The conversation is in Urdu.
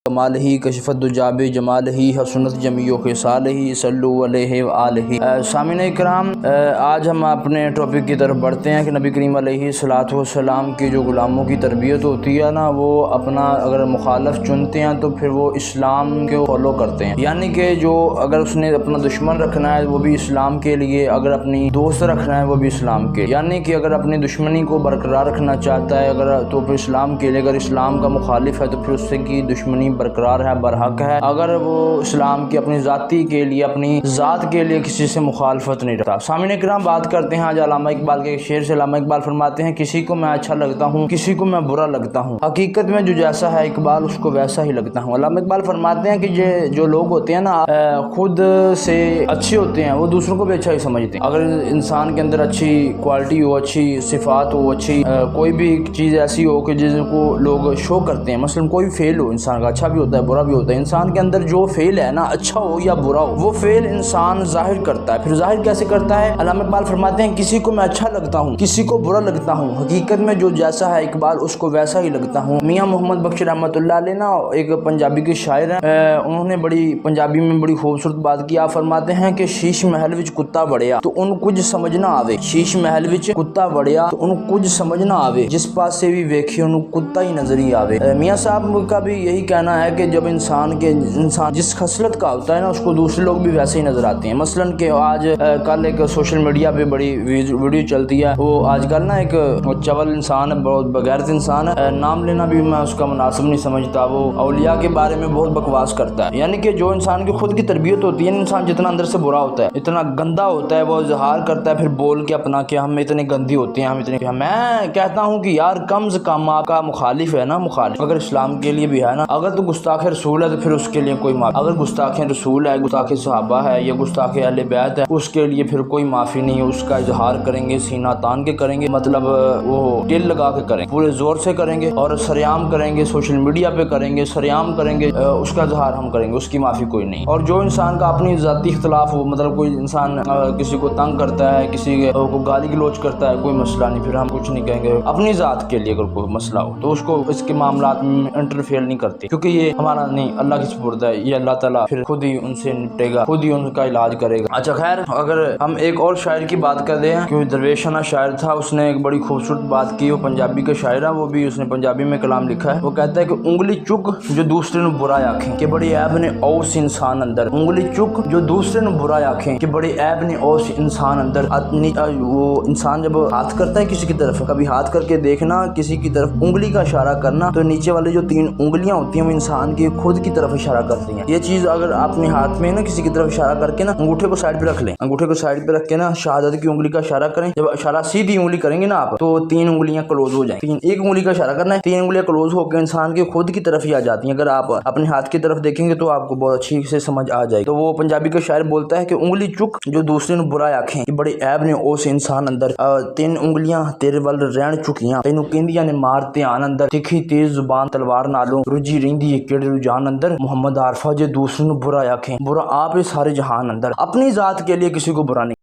کمال ہی کشفت دجاب جمال ہی حسنت جمیع خصال ہی صلو علیہ وآلہ۔ سامعین اکرام، آج ہم اپنے ٹاپک کی طرف بڑھتے ہیں کہ نبی کریم علیہ الصلوۃ والسلام کی جو غلاموں کی تربیت ہوتی ہے نا، وہ اپنا اگر مخالف چنتے ہیں تو پھر وہ اسلام کو فالو کرتے ہیں، یعنی کہ جو اگر اس نے اپنا دشمن رکھنا ہے وہ بھی اسلام کے لیے، اگر اپنی دوست رکھنا ہے وہ بھی اسلام کے، یعنی کہ اگر اپنی دشمنی کو برقرار رکھنا چاہتا ہے اگر تو پھر اسلام کے لیے، اگر اسلام کا مخالف ہے تو پھر اس سے کی دشمنی برقرار ہے، برحق ہے، اگر وہ اسلام کی اپنی ذاتی کے لیے، اپنی ذات کے لیے کسی سے مخالفت نہیں رکھتا۔ سامعین اکرام، بات کرتے ہیں آج علامہ اقبال کے شعر سے۔ علامہ اقبال فرماتے ہیں، کسی کو میں اچھا لگتا ہوں، کسی کو میں برا لگتا ہوں، حقیقت میں جو جیسا ہے اقبال اس کو ویسا ہی لگتا ہوں۔ علامہ اقبال فرماتے ہیں کہ جو لوگ ہوتے ہیں نا خود سے اچھے ہوتے ہیں وہ دوسروں کو بھی اچھا ہی سمجھتے ہیں۔ اگر انسان کے اندر اچھی کوالٹی ہو، اچھی صفات ہو، اچھی کوئی بھی چیز ایسی ہو کہ جس کو لوگ شو کرتے ہیں، مثلا کوئی فیل ہو انسان کا، اچھا بھی ہوتا ہے برا بھی ہوتا ہے، انسان کے اندر جو فیل ہے نا، اچھا ہو یا برا ہو، وہ فیل انسان ظاہر کرتا ہے۔ پھر ظاہر کیسے کرتا ہے؟ علامہ اقبال فرماتے ہیں، کسی کو میں اچھا لگتا ہوں، کسی کو برا لگتا ہوں، حقیقت میں جو جیسا ہے اقبال اس کو ویسا ہی لگتا ہوں۔ میاں محمد بخش رحمۃ اللہ علیہ نا ایک پنجابی کے شاعر ہیں، انہوں نے پنجابی میں بڑی خوبصورت بات کی۔ آپ فرماتے ہیں کہ شیش محل وچ کتا بڑیا تو ان کچھ سمجھ نہ آوے، شیش محل وچ کتا بڑیا تو ان کچھ سمجھ نہ آوے، جس پاسے بھی ویکھے انہوں کتا ہی نظر ہی آوے۔ میاں صاحب کا بھی یہی کہنا ہے کہ جب انسان جس خصلت کا ہوتا ہے نا اس کو دوسرے لوگ بھی ویسے ہی نظر آتے ہیں۔ مثلا کہ آج کل ایک سوشل میڈیا پہ بڑی ویڈیو چلتی ہے، وہ آج کل نا ایک چول انسان ہے، بہت بغیرت انسان ہے، نام لینا بھی میں اس کا مناسب نہیں سمجھتا، وہ اولیاء کے بارے میں بہت بکواس کرتا ہے۔ یعنی کہ جو انسان کی خود کی تربیت ہوتی ہے، انسان جتنا اندر سے برا ہوتا ہے، اتنا گندا ہوتا ہے، وہ اظہار کرتا ہے پھر بول کے اپنا کہ ہم اتنے گندی ہوتے ہیں، ہم اتنے۔ میں کہتا ہوں کہ یار کم سے کم آپ کا مخالف ہے نا، مخالف اگر اسلام کے لیے بھی ہے نا، اگر تو گستاخ رسول ہے تو پھر اس کے لیے کوئی معافی، اگر گستاخ رسول ہے، گستاخ صحابہ ہے یا گستاخ اہل بیت ہے، اس کے لیے پھر کوئی معافی نہیں ہے، اس کا اظہار کریں گے، سینہ تان کے کریں گے، مطلب وہ دل لگا کے کریں، پورے زور سے کریں گے اور سریعام کریں گے، سوشل میڈیا پہ کریں گے، سریعام کریں گے، اس کا اظہار ہم کریں گے، اس کی معافی کوئی نہیں۔ اور جو انسان کا اپنی ذاتی اختلاف ہو، مطلب کوئی انسان کسی کو تنگ کرتا ہے، کسی کو گالی گلوچ کرتا ہے، کوئی مسئلہ نہیں، پھر ہم کچھ نہیں کہیں گے۔ اپنی ذات کے لیے اگر کوئی مسئلہ ہو تو اس کو اس کے معاملات میں انٹرفیئر نہیں کرتے، کیونکہ یہ ہمارا نہیں، اللہ کی سپرد ہے، یہ اللہ تعالیٰ پھر خود ہی ان سے نپٹے گا، خود ہی ان کا علاج کرے گا۔ اچھا خیر، اگر ہم ایک اور شاعر کی بات کرتے ہیں، کیونکہ درویشانہ شاعر تھا، اس نے ایک بڑی خوبصورت بات کی، وہ پنجابی کا شاعر ہے، وہ بھی اس نے پنجابی میں کلام لکھا ہے۔ وہ کہتا ہے کہ انگلی چک جو دوسرے نو برا آکھیں کہ بڑی عیب نے اوس انسان اندر، انگلی چک جو دوسرے نو برا آکھیں کہ بڑی عیب نے اوس انسان اندر۔ وہ انسان جب ہاتھ کرتا ہے کسی کی طرف، کبھی ہاتھ کر کے دیکھنا، کسی کی طرف انگلی کا اشارہ کرنا تو نیچے والے جو 3 انگلیاں ہوتی ہیں وہ انسان کی خود کی طرف اشارہ کرتی ہیں۔ یہ چیز اگر آپ اپنے ہاتھ میں نا کسی کی طرف اشارہ کر کے نا انگوٹھے کو سائڈ پہ رکھ لیں، انگوٹھے کو سائڈ پہ رکھ کے نا شہادت کی انگلی کا اشارہ کریں، جب اشارہ سیدھی انگلی کریں گے نا آپ تو 3 انگلیاں کلوز ہو جائیں، ایک انگلی کا اشارہ کرنا ہے، 3 انگلیاں کلوز ہو کے انسان کے خود کی طرف ہی آ جاتی ہیں۔ اگر آپ اپنے ہاتھ کی طرف دیکھیں گے تو آپ کو بہت اچھی سے سمجھ آ جائے گی۔ تو وہ پنجابی کا شاعر بولتا ہے کہ انگلی چک جو دوسرے نو برا آکھیں کہ بڑی عیب نے اس انسان اندر، 3 انگلیاں تیرے ول رہن چکیاں، تینوں کہندیاں نے مار دھیان اندر، تکھی تیز زبان تلوار نالوں رجی رہندی ہے کیڑے رجحان اندر، محمد عارفہ جے دوسرے نو برا آکھیں برا آپ سارے جہان اندر۔ اپنی ذات کے لیے کسی کو برا نہیں